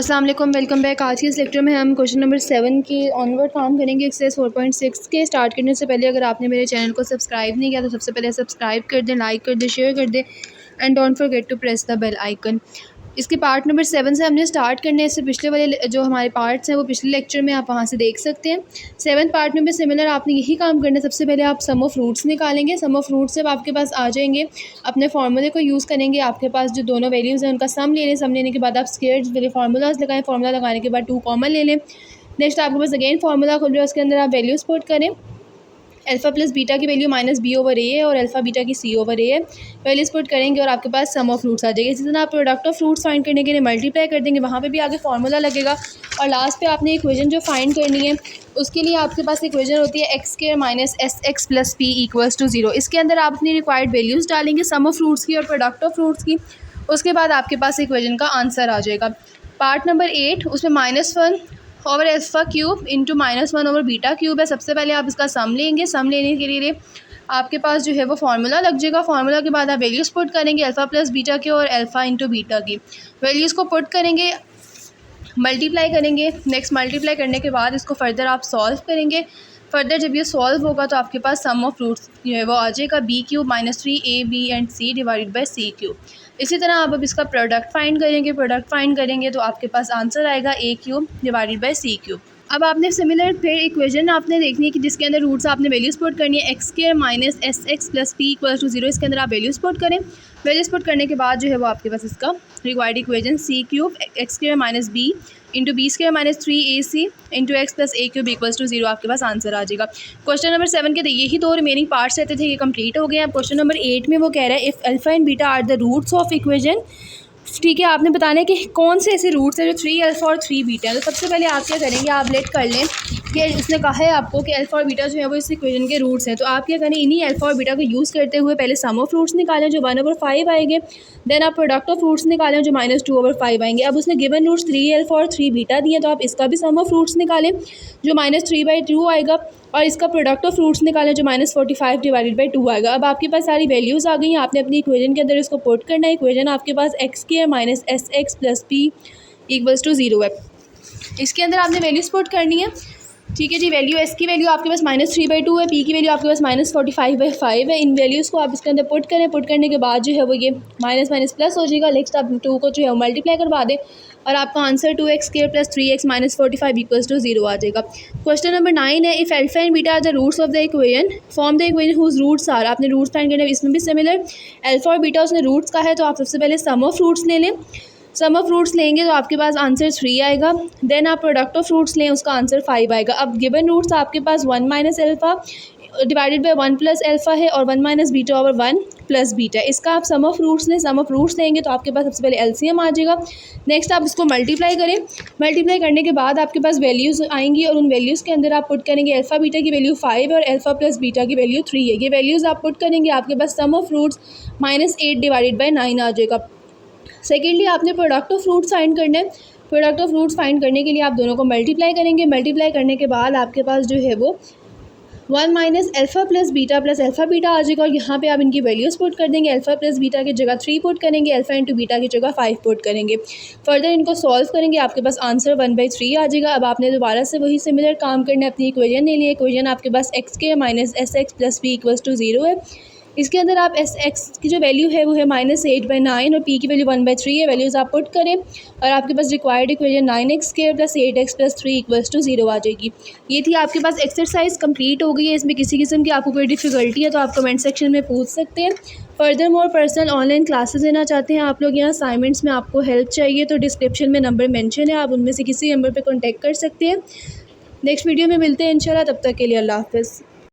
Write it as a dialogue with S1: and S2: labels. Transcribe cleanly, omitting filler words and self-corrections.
S1: अस्सलाम वालेकुम, welcome back. आज के इस लेक्चर में हम क्वेश्चन नंबर 7 की ऑनवर्ड काम करेंगे। एक्सरसाइज 4.6 के स्टार्ट करने से पहले अगर आपने मेरे चैनल को सब्सक्राइब नहीं किया तो सबसे पहले सब्सक्राइब कर दें, लाइक कर दें, शेयर कर दें and don't forget to press the bell icon. इसके पार्ट नंबर 7 से हमने स्टार्ट करने से पिछले वाले जो हमारे पार्ट्स हैं वो पिछले लेक्चर में आप वहाँ से देख सकते हैं। 7 पार्ट में भी सिमिलर आपने यही काम करना है। सबसे पहले आप सम ऑफ रूट्स निकालेंगे। सम ऑफ रूट्स जब आपके पास आ जाएंगे अपने फार्मूले को यूज़ करेंगे। आपके पास जो दोनों वैल्यूज़ हैं उनका सम ले लें। सम लेने के बाद आप स्क्वायर्स वाले फार्मूलाज लगाएं। फार्मूला लगाने के बाद 2 कॉमन ले लें। नेक्स्ट आपके पास अगेन फार्मूला खुल रहा है, उसके अंदर आप वैल्यूज़ पुट करें। अल्फ़ा प्लस बीटा की वैल्यू माइनस बी ओवर ए है और अल्फ़ा बीटा की सी ओवर ए है। वैल्यूज़ पुट करेंगे और आपके पास सम ऑफ रूट्स आ जाएगा। इसी तरह आप प्रोडक्ट ऑफ फ्रूट्स फाइंड करने के लिए मल्टीप्लाई कर देंगे, वहाँ पे भी आगे फार्मूला लगेगा। और लास्ट पे आपने इक्वेशन जो फाइंड करनी है उसके लिए आपके पास इक्वेशन होती है x square minus s x plus p equals to 0। इसके अंदर आप अपनी रिक्वायर्ड वैल्यूज़ डालेंगे सम ऑफ फ्रूट्स की और प्रोडक्ट ऑफ फ्रूट्स की। उसके बाद आपके पास इक्वेशन का आंसर आ जाएगा। पार्ट नंबर 8 उसमें -1 over alpha cube into -1 over beta cube है। सबसे पहले आप इसका सम लेंगे। सम लेने के लिए आपके पास जो है वो फार्मूला लग जाएगा। फार्मूला के बाद आप वैल्यूज़ पुट करेंगे अल्फ़ा प्लस बीटा की और अल्फ़ा इंटू बीटा की। वैल्यूज़ को पुट करेंगे, मल्टीप्लाई करेंगे। नेक्स्ट मल्टीप्लाई करने के बाद इसको फर्दर आप सॉल्व करेंगे। फर्दर जब ये सॉल्व होगा तो आपके पास सम ऑफ रूट्स जो है वो आ जाएगा b cube minus 3 AB and c divided by c cube. इसी तरह आप अब इसका प्रोडक्ट फाइंड करेंगे। प्रोडक्ट फाइंड करेंगे तो आपके पास आंसर आएगा a cube divided by c cube. अब आपने सिमिलर फिर इक्वेशन आपने देखनी है कि जिसके अंदर रूट्स आपने वैल्यूज़ पुट करनी है x square minus s x plus p equal to 0। इसके अंदर आप वैल्यूज़ पुट करें। वैल्यूज़ पुट करने के बाद जो है वो आपके पास इसका required equation c cube x square minus b into b square minus 3AC into x plus a cube equals to 0 आपके पास आंसर आ जाएगा। क्वेश्चन नंबर 7 के यही 2 रिमेनिंग पार्ट्स रहते थे, ये कंप्लीट हो गए हैं। अब क्वेश्चन नंबर 8 में वो कह रहा है if alpha and beta are the roots of equation. ठीक है, आपने बताना है कि कौन से ऐसे रूट्स हैं जो 3 अल्फ़ा और 3 बीटा हैं। तो सबसे पहले आप क्या करेंगे, आप लेट कर लें कि इसने कहा है आपको कि अल्फ़ा और बीटा जो है वो इस इक्वेशन के रूट्स हैं। तो आप क्या करें, इन्हीं अल्फ़ा और बीटा को यूज़ करते हुए पहले सम ऑफ रूट्स निकालें जो 1/5 आएंगे। देन आप प्रोडक्ट ऑफ रूट्स निकालें जो -2/5 आएंगे। अब उसने गिवन रूट्स 3 अल्फ़ा और 3 बीटा दिए तो आप इसका भी सम ऑफ रूट्स निकालें जो -3/2 आएगा और इसका प्रोडक्ट ऑफ रूट्स निकालें जो -45 डिवाइडेड बाई 2 आएगा। अब आपके पास सारी वैल्यूज़ आ गई हैं, आपने अपनी इक्वेशन के अंदर इसको पुट करना है। इक्वेशन आपके पास x square minus s x plus p equals to 0 है। इसके अंदर आपने वैल्यूज़ पुट करनी है। ठीक है जी, वैल्यू एस की वैल्यू आपके पास -3/2 है, पी की वैल्यू आपके पास -45/5 है। इन वैल्यूज़ को आप इसके अंदर पुट करें। पुट करने के बाद जो है वो ये माइनस माइनस प्लस हो जाएगा। नेक्स्ट आप 2 को जो है मल्टीप्लाई करवा दें और आपका answer 2x square plus 3x minus 45 equals to 0 आ जाएगा। क्वेश्चन नंबर 9 है if alpha and beta are the roots of the equation form the equation whose roots are. आपने रूट्स फाइंड करने, इसमें भी सिमिलर अल्फ़ा और बीटा उसने roots का है तो आप सबसे पहले सम ऑफ रूट्स ले लें। सम ऑफ रूट्स लेंगे तो आपके पास आंसर 3 आएगा। देन आप प्रोडक्ट ऑफ रूट्स लें, उसका आंसर 5 आएगा। अब गिवन रूट्स आपके पास 1 minus alpha divided by 1 plus alpha है और 1 minus beta over 1 plus beta. इसका आप सम ऑफ रूट्स लें। सम ऑफ रूट्स लेंगे तो आपके पास सबसे पहले एलसीएम आ जाएगा। नेक्स्ट आप इसको मल्टीप्लाई करें। मल्टीप्लाई करने के बाद आपके पास वैल्यूज़ आएंगी और उन वैल्यूज़ के अंदर आप पुट करेंगे अल्फ़ा बीटा की वैल्यू 5 और अल्फ़ा प्लस बीटा की वैल्यू 3 है। ये वैल्यूज़ आप पुट करेंगे, आपके पास सम ऑफ रूट्स -8 डिवाइडेड बाई 9 आ जाएगा। सेकेंडली आपने प्रोडक्ट ऑफ फ्रूट्स फाइंड करना है। प्रोडक्ट ऑफ फ्रूट्स फाइंड करने के लिए आप दोनों को मल्टीप्लाई करेंगे। मल्टीप्लाई करने के बाद आपके पास जो है वो 1 minus alpha plus alpha beta आ जाएगा और यहाँ पे आप इनकी वैल्यूज़ पुट कर देंगे। अल्फ़ा प्लस बीटा की जगह 3 पुट करेंगे, अल्फ़ा इंटू बीटा की जगह 5 पुट करेंगे। फर्दर इनको सॉल्व करेंगे, आपके पास आंसर 1/3 आ जाएगा। अब आपने दोबारा से वही सिमिलर काम करना है। अपनी इक्वेशन ले लिए। इक्वेशन आपके पास एक्स के minus s x plus p equals to 0 है। इसके अंदर आप एस एक्स की जो वैल्यू है वो है -8/9 और पी की वैल्यू 1/3 है। वैल्यूज़ आप पुट करें और आपके पास required equation 9x square plus 8x plus 3 equals to 0 आ जाएगी। ये थी आपके पास एक्सरसाइज कंप्लीट हो गई है। इसमें किसी किस्म की आपको कोई डिफ़िकल्टी है तो आप कमेंट सेक्शन में पूछ सकते हैं। Further more personal online classes लेना चाहते हैं आप लोग, यहाँ असाइनमेंट्स में आपको हेल्प चाहिए तो डिस्क्रिप्शन में नंबर मेंशन है, आप उनमें से किसी नंबर पर कॉन्टैक्ट कर सकते हैं। नेक्स्ट वीडियो में मिलते हैं इंशाल्लाह, तब तक के लिए अल्लाह हाफ़िज़।